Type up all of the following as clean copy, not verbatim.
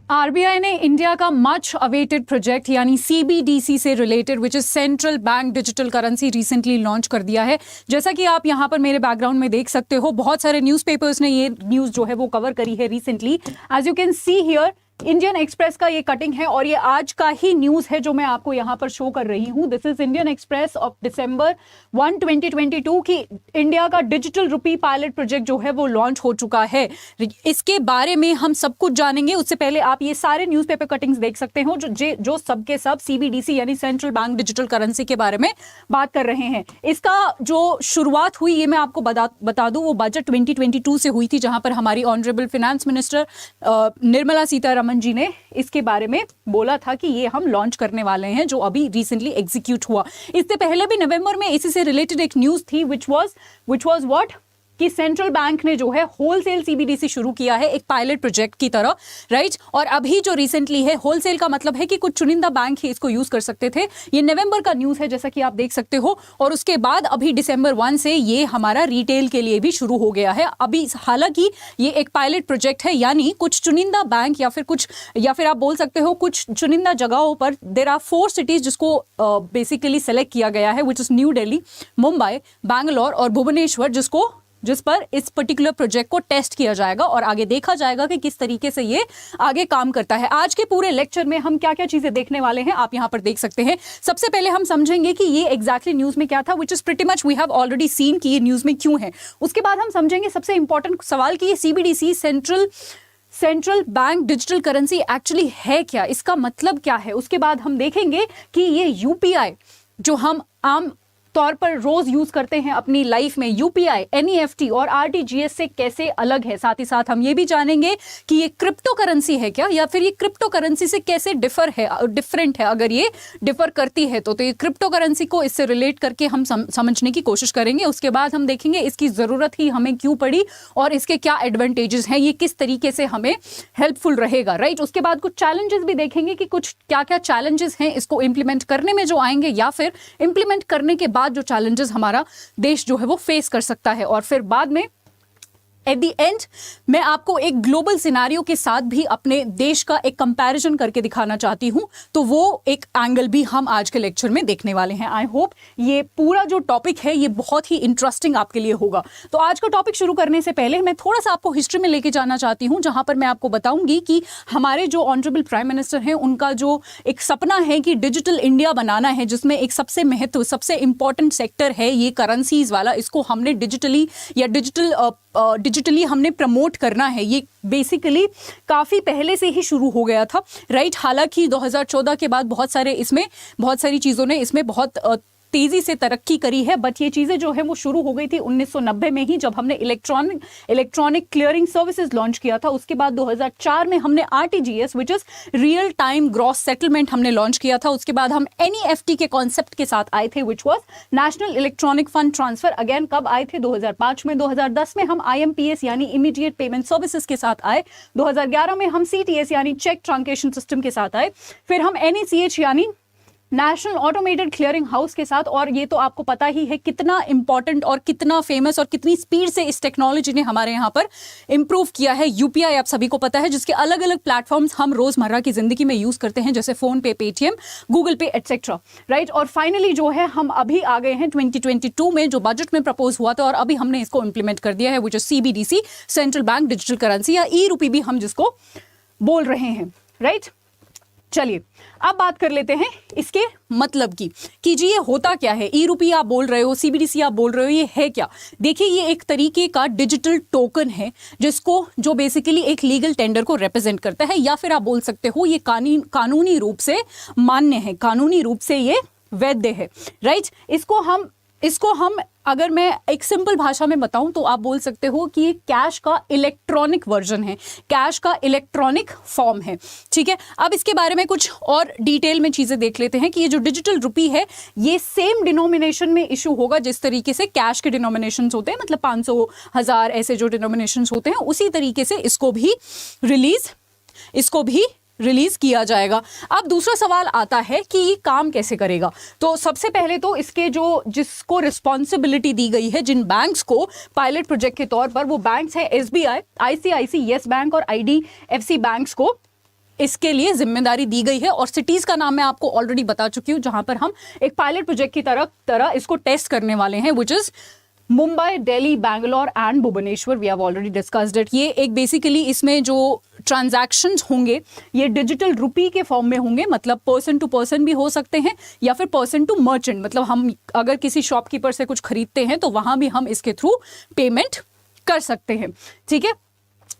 RBI ने India का much awaited project यानी सीबीडीसी से related which is central bank digital currency recently launch कर दिया है। जैसा कि आप यहां पर मेरे बैकग्राउंड में देख सकते हो, बहुत सारे न्यूज़पेपर्स ने ये न्यूज़ जो है वो कवर करी है recently. As you can see here, Indian Express का ये कटिंग है और ये आज का ही न्यूज है जो मैं आपको यहां पर शो कर रही हूं। This is Indian express of December 1, 2022 की इंडिया का डिजिटल रुपी पायलट प्रोजेक्ट जो है वो लॉन्च हो चुका है। इसके बारे में हम सब कुछ जानेंगे। उससे पहले आप ये सारे न्यूज़पेपर कटिंग्स देख सकते हो जो सबके सब सीबीडीसी यानी सेंट्रल बैंक डिजिटल करेंसी के बारे में बात कर रहे हैं। इसका जो शुरुआत हुई ये मैं आपको बता दूं, वो बजट 2022 से हुई थी, जहां पर हमारी honourable finance minister Nirmala Sitharaman ji ने इसके बारे में बोला था कि ये हम लॉन्च करने वाले हैं, जो अभी रिसेंटली एग्जीक्यूट हुआ। इससे पहले भी नवंबर में इसी से रिलेटेड एक न्यूज थी विच वाज व्हाट कि सेंट्रल बैंक ने जो है होलसेल सीबीडीसी शुरू किया है एक पायलट प्रोजेक्ट की तरह, राइट। और अभी जो रिसेंटली है, होलसेल का मतलब है कि कुछ चुनिंदा बैंक ही इसको यूज कर सकते थे। ये नवंबर का न्यूज है जैसा कि आप देख सकते हो। और उसके बाद अभी December 1 से ये हमारा रिटेल के लिए भी शुरू हो गया है। अभी हालांकि ये एक पायलट प्रोजेक्ट है, यानी कुछ चुनिंदा बैंक या फिर आप बोल सकते हो कुछ चुनिंदा जगहों पर देयर आर 4 सिटीज जिसको बेसिकली सेलेक्ट किया गया है, which is new Delhi, Mumbai, Bangalore और भुवनेश्वर, जिस पर इस पर्टिकुलर प्रोजेक्ट को टेस्ट किया जाएगा और आगे देखा जाएगा कि किस तरीके से ये आगे काम करता है। आज के पूरे लेक्चर में हम क्या क्या चीजें देखने वाले हैं आप यहां पर देख सकते हैं। सबसे पहले हम समझेंगे कि ये एग्जैक्टली न्यूज में क्या था, which is pretty much we have already seen कि ये न्यूज में क्यों है। उसके बाद हम समझेंगे सबसे इंपॉर्टेंट सवाल कि ये CBDC central bank digital currency actually है क्या, इसका मतलब क्या है। उसके बाद हम देखेंगे कि ये यूपीआई जो हम आम तौर पर रोज यूज करते हैं अपनी लाइफ में, यूपीआई, एनईएफटी और आरटीजीएस से कैसे अलग है। साथ ही साथ हम ये भी जानेंगे कि ये क्रिप्टो करेंसी है क्या, या फिर ये क्रिप्टो करेंसी से कैसे डिफरेंट है। अगर ये डिफर करती है तो ये क्रिप्टो करेंसी को इससे रिलेट करके हम समझने की कोशिश करेंगे। उसके बाद हम देखेंगे इसकी जरूरत ही हमें क्यों पड़ी और इसके क्या एडवांटेजेस हैं, ये किस तरीके से हमें हेल्पफुल रहेगा, राइट। उसके बाद कुछ चैलेंजेस भी देखेंगे कि कुछ क्या क्या चैलेंजेस हैं इसको इंप्लीमेंट करने में जो आएंगे, या फिर इंप्लीमेंट करने के बाद जो चैलेंजेस हमारा देश जो है वो फेस कर सकता है। और फिर बाद में एट द एंड मैं आपको एक ग्लोबल सिनारियो के साथ भी अपने देश का एक कंपैरिजन करके दिखाना चाहती हूं, तो वो एक एंगल भी हम आज के लेक्चर में देखने वाले हैं। आई होप ये पूरा जो टॉपिक है ये बहुत ही इंटरेस्टिंग आपके लिए होगा। तो आज का टॉपिक शुरू करने से पहले मैं थोड़ा सा आपको हिस्ट्री में लेके जाना चाहती हूं, जहां पर मैं आपको बताऊंगी कि हमारे जो ऑनरेबल प्राइम मिनिस्टर हैं उनका जो एक सपना है कि डिजिटल इंडिया बनाना है, जिसमें एक सबसे इंपॉर्टेंट सेक्टर है ये करेंसीज वाला, इसको हमने डिजिटली हमने प्रमोट करना है। ये बेसिकली काफ़ी पहले से ही शुरू हो गया था, राइट। हालांकि 2014 के बाद बहुत सारी चीज़ों ने इसमें बहुत तेजी से तरक्की करी है, बट ये चीज़ें जो है वो शुरू हो गई थी 1990 में ही, जब हमने इलेक्ट्रॉनिक क्लियरिंग सर्विसेज लॉन्च किया था। उसके बाद 2004 में हमने RTGS which is real time gross settlement हमने लॉन्च किया था। उसके बाद हम एनईएफटी के कॉन्सेप्ट के साथ आए थे, which was national electronic fund transfer. Again कब आए थे? 2005 में। 2010 में हम आईएमपीएस यानी इमीडिएट पेमेंट सर्विसेज के साथ आए। 2011 में हम सीटीएस यानी चेक ट्रांकेशन सिस्टम के साथ आए। फिर हम एनईसीएच यानी नेशनल ऑटोमेटेड क्लियरिंग हाउस के साथ। और ये तो आपको पता ही है कितना इंपॉर्टेंट और कितना फेमस और कितनी स्पीड से इस टेक्नोलॉजी ने हमारे यहाँ पर इंप्रूव किया है। यूपीआई आप सभी को पता है, जिसके अलग अलग प्लेटफॉर्म्स हम रोजमर्रा की जिंदगी में यूज करते हैं, जैसे फोन पे, पेटीएम, गूगल पे एटसेट्रा, राइट। और फाइनली जो है हम अभी आ गए हैं 2022 में, जो बजट में प्रपोज हुआ था और अभी हमने इसको इंप्लीमेंट कर दिया है, which is CBDC central bank digital currency, या ई रूपी भी हम जिसको बोल रहे हैं, राइट। चलिए अब बात कर लेते हैं इसके मतलब की कि जी ये होता क्या है। ई रूपी आप बोल रहे हो, सीबीडीसी आप बोल रहे हो, ये है क्या? देखिए, ये एक तरीके का डिजिटल टोकन है जो बेसिकली एक लीगल टेंडर को रिप्रेजेंट करता है, या फिर आप बोल सकते हो ये कानूनी रूप से मान्य है, कानूनी रूप से ये वैध है, राइट। इसको हम अगर मैं एक सिंपल भाषा में बताऊं तो आप बोल सकते हो कि ये कैश का इलेक्ट्रॉनिक वर्जन है, कैश का इलेक्ट्रॉनिक फॉर्म है, ठीक है। अब इसके बारे में कुछ और डिटेल में चीजें देख लेते हैं कि ये जो डिजिटल रुपी है ये सेम डिनोमिनेशन में इशू होगा जिस तरीके से कैश के डिनोमिनेशन होते हैं, मतलब 500, 1000 ऐसे जो डिनोमिनेशन होते हैं, उसी तरीके से इसको भी रिलीज किया जाएगा। अब दूसरा सवाल आता है कि ये काम कैसे करेगा। तो सबसे पहले तो इसके जिसको रिस्पॉन्सिबिलिटी दी गई है, जिन बैंक्स को पायलट प्रोजेक्ट के तौर पर, वो बैंक्स है एसबीआई, आईसीआईसी, येस बैंक और आईडीएफसी बैंक्स को इसके लिए जिम्मेदारी दी गई है और सिटीज का नाम मैं आपको ऑलरेडी बता चुकी हूं, जहां पर हम एक पायलट प्रोजेक्ट की तरह इसको टेस्ट करने वाले हैं, which is Mumbai, Delhi, Bangalore and Bhubaneswar. We have already discussed it. ये एक बेसिकली इसमें जो ट्रांजैक्शंस होंगे ये डिजिटल रुपी के फॉर्म में होंगे, मतलब पर्सन टू पर्सन भी हो सकते हैं या फिर पर्सन टू मर्चेंट, मतलब हम अगर किसी शॉपकीपर से कुछ खरीदते हैं तो वहां भी हम इसके थ्रू पेमेंट कर सकते हैं। ठीक है,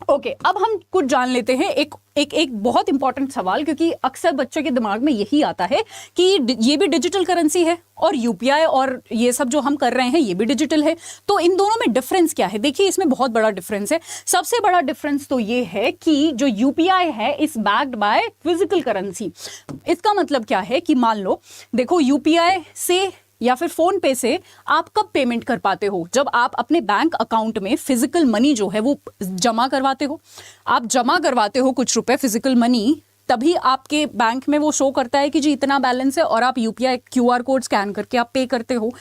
ओके, अब हम कुछ जान लेते हैं एक बहुत इंपॉर्टेंट सवाल, क्योंकि अक्सर बच्चों के दिमाग में यही आता है कि ये भी डिजिटल करेंसी है और यूपीआई और ये सब जो हम कर रहे हैं ये भी डिजिटल है, तो इन दोनों में डिफरेंस क्या है? देखिए, इसमें बहुत बड़ा डिफरेंस है। सबसे बड़ा डिफरेंस तो ये है कि जो यूपीआई है is backed by physical currency. इसका मतलब क्या है कि मान लो, देखो, यूपीआई से या फिर फोन पे से आप कब पेमेंट कर पाते हो? जब आप अपने बैंक अकाउंट में फिजिकल मनी जो है वो जमा करवाते हो। आप जमा करवाते हो कुछ रुपए फिजिकल मनी, तभी आपके बैंक में वो शो करता है कि जी इतना बैलेंस है और आप यूपीआई क्यूआर कोड स्कैन करके आप पे करते हो।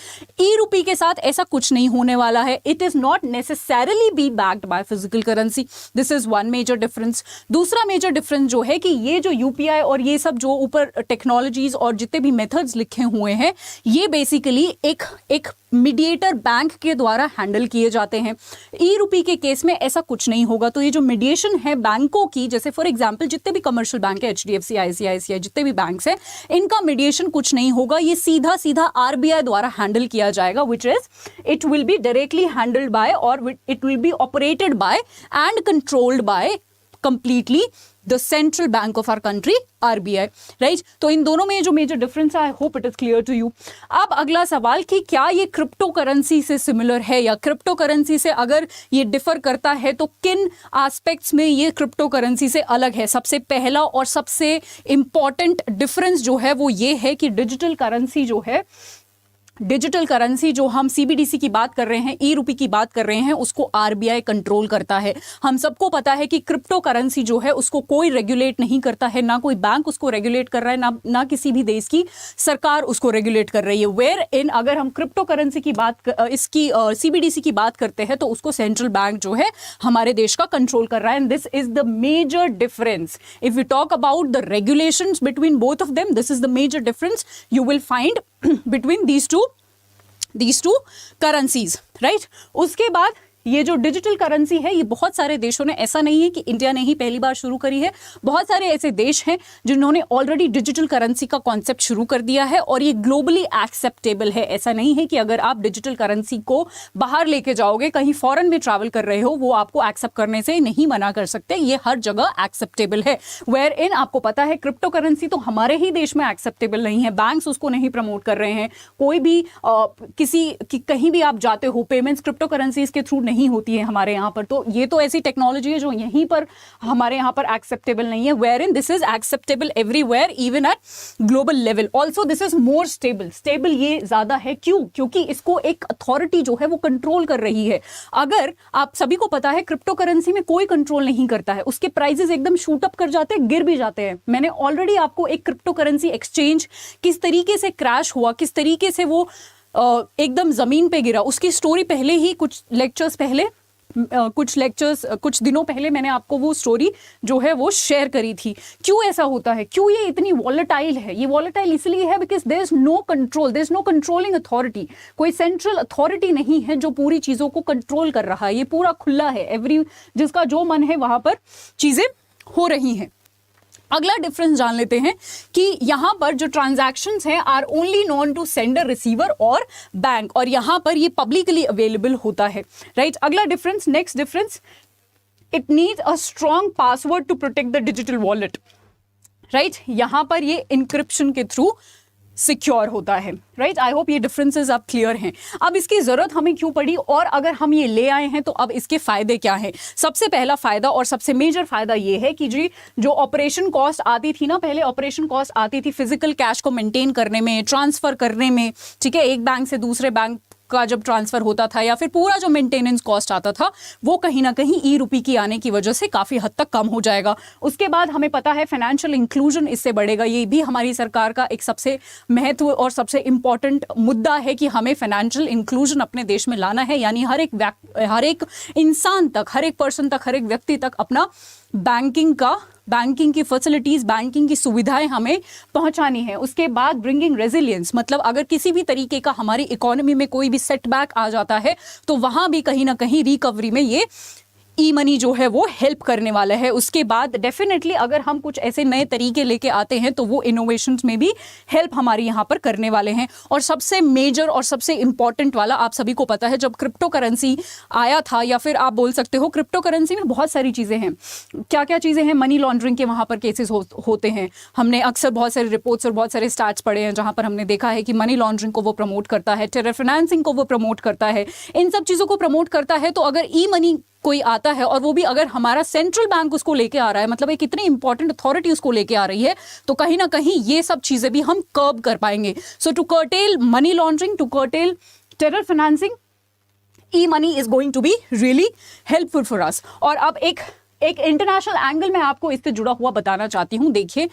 ई रुपी के साथ ऐसा कुछ नहीं होने वाला है। It is not necessarily be backed by physical currency. This is one major difference. दूसरा मेजर डिफरेंस जो है कि ये जो यूपीआई और ये सब जो ऊपर टेक्नोलॉजीज और जितने भी मेथड्स लिखे हुए हैं ये बेसिकली एक मीडिएटर बैंक के द्वारा हैंडल किए जाते हैं। ई रुपी के केस में ऐसा कुछ नहीं होगा। तो ये जो मीडिएशन है बैंकों की, जैसे फॉर एग्जांपल जितने भी कमर्शियल बैंक है, एचडीएफसी, आईसीआईसीआई, जितने भी बैंक्स हैं, इनका मीडिएशन कुछ नहीं होगा। ये सीधा सीधा आरबीआई द्वारा हैंडल किया जाएगा, which is it will be directly handled by और it will be operated by and controlled by completely the central bank of our country, RBI, right. तो इन दोनों में जो मेजर डिफरेंस है, I hope it is clear to you. अब अगला सवाल कि क्या ये क्रिप्टो करेंसी से सिमिलर है या क्रिप्टो करेंसी से अगर ये डिफर करता है तो किन एस्पेक्ट्स में ये क्रिप्टो करेंसी से अलग है? सबसे पहला और सबसे इंपॉर्टेंट डिफरेंस जो है वो ये है कि डिजिटल करेंसी जो हम सीबीडीसी की बात कर रहे हैं, ई रुपी की बात कर रहे हैं, उसको आरबीआई कंट्रोल करता है। हम सबको पता है कि क्रिप्टो करेंसी जो है उसको कोई रेगुलेट नहीं करता है, ना कोई बैंक उसको रेगुलेट कर रहा है, ना किसी भी देश की सरकार उसको रेगुलेट कर रही है। वेयर इन अगर हम क्रिप्टो करेंसी की इसकी सीबीडीसी की बात करते हैं तो उसको सेंट्रल बैंक जो है हमारे देश का कंट्रोल कर रहा है। And this is the major difference. If you talk about the regulations between both of them, this is the major difference you will find between these two currencies, right? उसके बाद ये जो डिजिटल करेंसी है ये बहुत सारे देशों ने, ऐसा नहीं है कि इंडिया ने ही पहली बार शुरू करी है, बहुत सारे ऐसे देश हैं जिन्होंने ऑलरेडी डिजिटल करेंसी का कॉन्सेप्ट शुरू कर दिया है और ये ग्लोबली एक्सेप्टेबल है। ऐसा नहीं है कि अगर आप डिजिटल करेंसी को बाहर लेके जाओगे, कहीं फॉरेन में ट्रैवल कर रहे हो, वो आपको एक्सेप्ट करने से नहीं मना कर सकते, ये हर जगह एक्सेप्टेबल है। वेयर इन आपको पता है क्रिप्टो करेंसी तो हमारे ही देश में एक्सेप्टेबल नहीं है, बैंक्स उसको नहीं प्रमोट कर रहे हैं, कोई भी कहीं भी आप जाते हो पेमेंट्स क्रिप्टो करेंसीज के थ्रू नहीं होती है हमारे यहाँ पर। तो ये तो ऐसी टेक्नोलॉजी है जो यहीं पर हमारे यहाँ पर एक्सेप्टेबल नहीं है। Where in this is acceptable everywhere, even at global level. Also this is more stable ये ज्यादा है। क्यों? क्योंकि इसको एक अथॉरिटी जो है वो कंट्रोल कर रही है। अगर आप सभी को पता है क्रिप्टो करेंसी में कोई कंट्रोल नहीं करता है, उसके प्राइजेस एकदम शूट अप कर जाते हैं, गिर भी जाते हैं। मैंने ऑलरेडी आपको एक क्रिप्टो करेंसी एक्सचेंज किस तरीके से क्रैश हुआ, किस तरीके से वो एकदम जमीन पे गिरा, उसकी स्टोरी पहले ही कुछ दिनों पहले मैंने आपको वो स्टोरी जो है वो शेयर करी थी। क्यों ऐसा होता है, क्यों ये इतनी वॉलेटाइल है? ये वॉलेटाइल इसलिए है because there is no control, there is no controlling authority. कोई सेंट्रल अथॉरिटी नहीं है जो पूरी चीजों को कंट्रोल कर रहा है। ये पूरा खुला है, जिसका जो मन है वहां पर चीजें हो रही हैं। अगला डिफरेंस जान लेते हैं कि यहां पर जो ट्रांजैक्शंस हैं are only known to sender, receiver और बैंक, और यहां पर ये पब्लिकली अवेलेबल होता है, राइट। अगला difference, next difference, it needs a strong password to protect the digital wallet, right. यहां पर ये इंक्रिप्शन के थ्रू सिक्योर होता है, राइट। आई होप ये डिफरेंसेस अब क्लियर हैं। अब इसकी जरूरत हमें क्यों पड़ी और अगर हम ये ले आए हैं तो अब इसके फायदे क्या हैं? सबसे पहला फायदा और सबसे मेजर फायदा ये है कि जी जो ऑपरेशन कॉस्ट आती थी ना, पहले ऑपरेशन कॉस्ट आती थी फिजिकल कैश को मेंटेन करने में, ट्रांसफर करने में, ठीक है, एक बैंक से दूसरे बैंक का जब ट्रांसफर होता था, या फिर पूरा जो मेंटेनेंस कॉस्ट आता था वो कहीं ना कहीं ई रुपी की आने की वजह से काफी हद तक कम हो जाएगा। उसके बाद हमें पता है फाइनेंशियल इंक्लूजन इससे बढ़ेगा। ये भी हमारी सरकार का एक सबसे महत्व और सबसे इंपॉर्टेंट मुद्दा है कि हमें फाइनेंशियल इंक्लूजन अपने देश में लाना है, यानी हर एक इंसान तक, हर एक पर्सन तक, हर एक व्यक्ति तक अपना बैंकिंग का बैंकिंग की फैसिलिटीज, बैंकिंग की सुविधाएं हमें पहुंचानी है। उसके बाद ब्रिंगिंग रेजिलियंस, मतलब अगर किसी भी तरीके का हमारी इकोनॉमी में कोई भी सेटबैक आ जाता है तो वहां भी कहीं ना कहीं रिकवरी में ये ई मनी जो है वो हेल्प करने वाला है। उसके बाद डेफिनेटली अगर हम कुछ ऐसे नए तरीके लेके आते हैं तो वो इनोवेशंस में भी हेल्प हमारी यहाँ पर करने वाले हैं। और सबसे मेजर और सबसे इंपॉर्टेंट वाला, आप सभी को पता है जब क्रिप्टो करेंसी आया था, या फिर आप बोल सकते हो क्रिप्टो करेंसी में बहुत सारी चीज़ें हैं। क्या क्या चीज़ें हैं? मनी लॉन्ड्रिंग के वहाँ पर केसेस होते हैं। हमने अक्सर बहुत सारे रिपोर्ट्स और बहुत सारे स्टैट्स पढ़े हैं जहाँ पर हमने देखा है कि मनी लॉन्ड्रिंग को वो प्रमोट करता है, टेरर फाइनेंसिंग को वो प्रमोट करता है, इन सब चीज़ों को प्रमोट करता है। तो अगर ई मनी कोई आता है और वो भी अगर हमारा सेंट्रल बैंक उसको लेके आ रहा है, मतलब एक इतनी इंपॉर्टेंट अथॉरिटी उसको लेके आ रही है, तो कहीं ना कहीं ये सब चीजें भी हम कर्ब कर पाएंगे। So to curtail money laundering, to curtail terror financing, e money is going to be really helpful for us. और अब एक इंटरनेशनल एंगल में आपको इससे जुड़ा हुआ बताना चाहती हूँ। देखिए,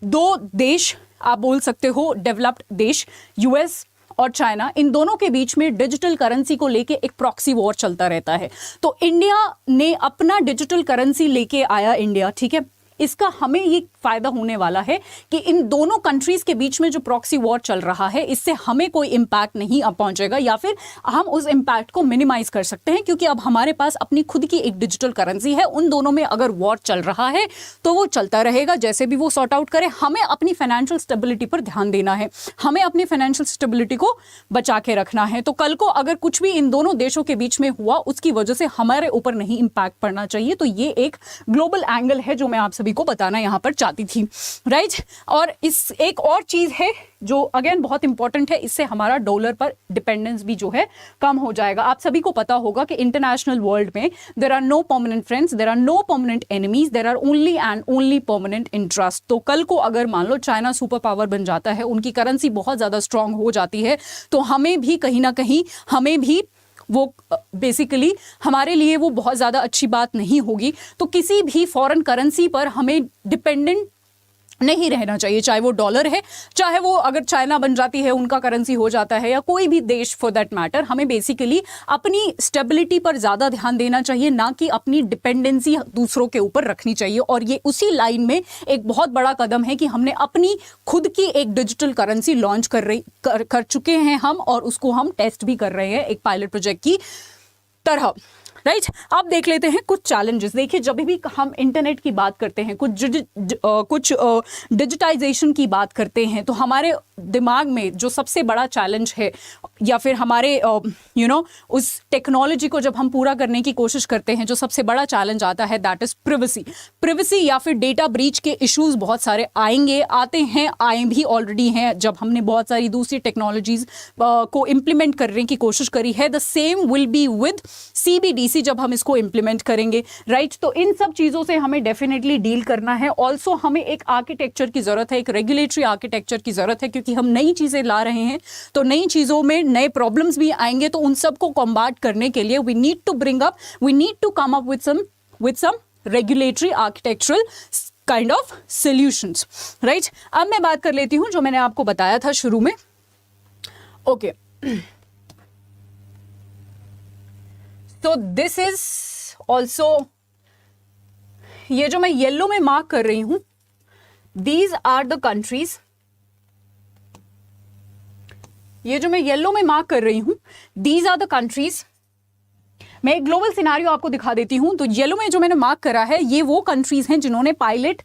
दो देश आप बोल सकते हो डेवलप्ड देश, यूएस और चाइना, इन दोनों के बीच में डिजिटल करेंसी को लेके एक प्रॉक्सी वॉर चलता रहता है। तो इंडिया ने अपना डिजिटल करेंसी लेके आया, इंडिया, ठीक है। इसका हमें ये फायदा होने वाला है कि इन दोनों कंट्रीज के बीच में जो प्रॉक्सी वॉर चल रहा है इससे हमें कोई इंपैक्ट नहीं पहुंचेगा, या फिर हम उस इंपैक्ट को मिनिमाइज कर सकते हैं, क्योंकि अब हमारे पास अपनी खुद की एक डिजिटल करेंसी है। उन दोनों में अगर वॉर चल रहा है तो वो चलता रहेगा, जैसे भी वो सॉर्ट आउट करे। हमें अपनी फाइनेंशियल स्टेबिलिटी पर ध्यान देना है, हमें अपनी फाइनेंशियल स्टेबिलिटी को बचा के रखना है। तो कल को अगर कुछ भी इन दोनों देशों के बीच में हुआ, उसकी वजह से हमारे ऊपर नहीं इंपैक्ट पड़ना चाहिए। तो ये एक ग्लोबल एंगल है जो मैं आप सभी को बताना यहां पर चाहती थी, राइट। और इस एक और चीज है जो अगेन बहुत इंपॉर्टेंट है, इससे हमारा डॉलर पर डिपेंडेंस भी जो है कम हो जाएगा। आप सभी को पता होगा कि इंटरनेशनल वर्ल्ड में there are no permanent friends, there are no permanent enemies, there are only and only permanent interest. तो कल को अगर मान लो चाइना सुपर पावर बन जाता है, उनकी करेंसी बहुत ज्यादा स्ट्रांग हो जाती है, तो हमें भी कहीं ना कहीं वो बेसिकली हमारे लिए वो बहुत ज़्यादा अच्छी बात नहीं होगी। तो किसी भी फॉरेन करेंसी पर हमें डिपेंडेंट नहीं रहना चाहिए, चाहे वो डॉलर है, चाहे वो अगर चाइना बन जाती है उनका करेंसी हो जाता है, या कोई भी देश फॉर दैट मैटर। हमें बेसिकली अपनी स्टेबिलिटी पर ज़्यादा ध्यान देना चाहिए, ना कि अपनी डिपेंडेंसी दूसरों के ऊपर रखनी चाहिए। और ये उसी लाइन में एक बहुत बड़ा कदम है कि हमने अपनी खुद की एक डिजिटल करेंसी लॉन्च कर चुके हैं हम, और उसको हम टेस्ट भी कर रहे हैं एक पायलट प्रोजेक्ट की तरह, राइट। अब देख लेते हैं कुछ चैलेंजेस। देखिए, जब भी हम इंटरनेट की बात करते हैं, कुछ डिजिटाइजेशन की बात करते हैं, तो हमारे दिमाग में जो सबसे बड़ा चैलेंज है, या फिर हमारे उस टेक्नोलॉजी को जब हम पूरा करने की कोशिश करते हैं, जो सबसे बड़ा चैलेंज आता है, दैट इज प्रिवेसी या फिर डेटा ब्रीच के इश्यूज बहुत सारे आते हैं, आए भी ऑलरेडी हैं। जब हमने बहुत सारी दूसरी टेक्नोलॉजीज को इम्प्लीमेंट करने की कोशिश करी है, the same will be with CBDC जब हम इसको इम्प्लीमेंट करेंगे, राइट। तो इन सब चीज़ों से हमें डेफिनेटली डील करना है। ऑल्सो हमें एक आर्किटेक्चर की ज़रूरत है, एक रेगुलेटरी आर्किटेक्चर की ज़रूरत है, क्योंकि हम नई चीज़ें ला रहे हैं, तो नई चीज़ों में नए प्रॉब्लम्स भी आएंगे। तो उन सबको कॉम्बैट करने के लिए we need to come up with some regulatory architectural kind of solutions, right. अब मैं बात कर लेती हूँ जो मैंने आपको बताया था शुरू में, ओके। तो दिस इज ऑल्सो, ये जो मैं येलो में मार्क कर रही हूं, दीज आर द कंट्रीज, ये जो मैं येलो में मार्क कर रही हूं, दीज आर द कंट्रीज। मैं एक ग्लोबल सिनेरियो आपको दिखा देती हूं। तो येलो में जो मैंने मार्क करा है, ये वो कंट्रीज हैं जिन्होंने पायलट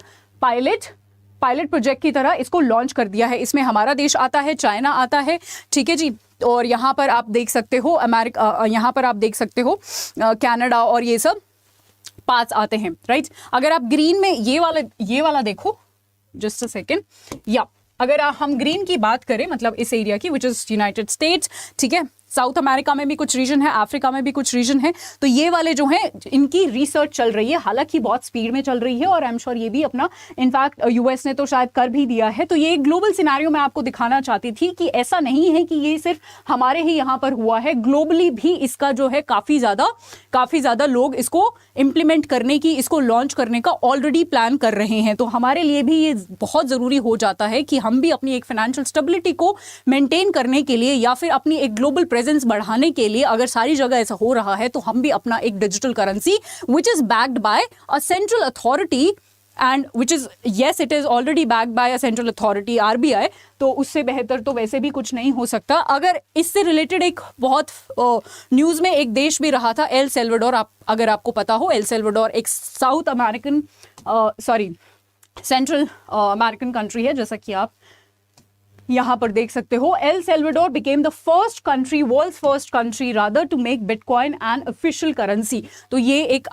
प्रोजेक्ट की तरह इसको लॉन्च कर दिया है। इसमें हमारा देश आता है, चाइना आता है, ठीक है जी। और यहाँ पर आप देख सकते हो अमेरिका, यहाँ पर आप देख सकते हो कनाडा, और ये सब पार्ट्स आते हैं, राइट। अगर आप ग्रीन में ये वाला देखो, जस्ट अ सेकेंड, या अगर हम ग्रीन की बात करें, मतलब इस एरिया की, विच इज यूनाइटेड स्टेट्स, ठीक है। साउथ अमेरिका में भी कुछ रीजन है, अफ्रीका में भी कुछ रीजन है। तो ये वाले जो हैं, इनकी रिसर्च चल रही है, हालांकि बहुत स्पीड में चल रही है, और आई एम श्योर ये भी अपना, इनफैक्ट यूएस ने तो शायद कर भी दिया है। तो ये एक ग्लोबल सिनेरियो मैं आपको दिखाना चाहती थी कि ऐसा नहीं है कि ये सिर्फ हमारे ही यहाँ पर हुआ है, ग्लोबली भी इसका जो है काफ़ी ज़्यादा लोग इसको इम्प्लीमेंट करने की, इसको लॉन्च करने का ऑलरेडी प्लान कर रहे हैं। तो हमारे लिए भी ये बहुत ज़रूरी हो जाता है कि हम भी अपनी एक फाइनेंशियल स्टेबिलिटी को मेंटेन करने के लिए, या फिर अपनी एक ग्लोबल प्रेजेंस बढ़ाने के लिए, अगर सारी जगह ऐसा हो रहा है, तो हम भी अपना एक digital currency which is backed by a central authority and which is yes it is already backed by a central authority RBI, तो उससे बेहतर तो वैसे भी कुछ नहीं हो सकता। अगर इससे रिलेटेड एक बहुत न्यूज़ में एक देश भी रहा था, एल सेल्वाडोर, अगर आपको पता हो, एल सेल्वाडोर एक South American Central American country है, जैसा कि आप यहाँ पर देख सकते हो। El Salvador became the first country, world's first country rather, to make bitcoin an official currency. तो ये एक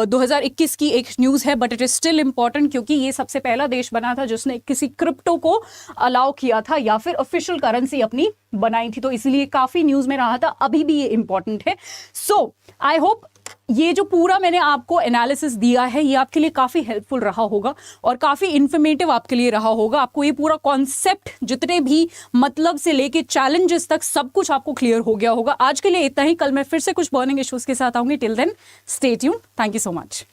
2021 की एक न्यूज़ है, but it is still important, क्योंकि ये सबसे पहला देश बना था जिसने किसी क्रिप्टो को अलाउ किया था या फिर ऑफिशियल करेंसी अपनी बनाई थी, तो इसलिए काफ़ी न्यूज़ में रहा था, अभी भी ये इंपॉर्टेंट है। सो आई होप ये जो पूरा मैंने आपको एनालिसिस दिया है ये आपके लिए काफ़ी हेल्पफुल रहा होगा और काफ़ी इन्फॉर्मेटिव आपके लिए रहा होगा। आपको ये पूरा कॉन्सेप्ट, जितने भी मतलब से लेके चैलेंजेस तक, सब कुछ आपको क्लियर हो गया होगा। आज के लिए इतना ही, कल मैं फिर से कुछ बर्निंग इश्यूज के साथ आऊंगी। Till then stay tuned, thank you so much.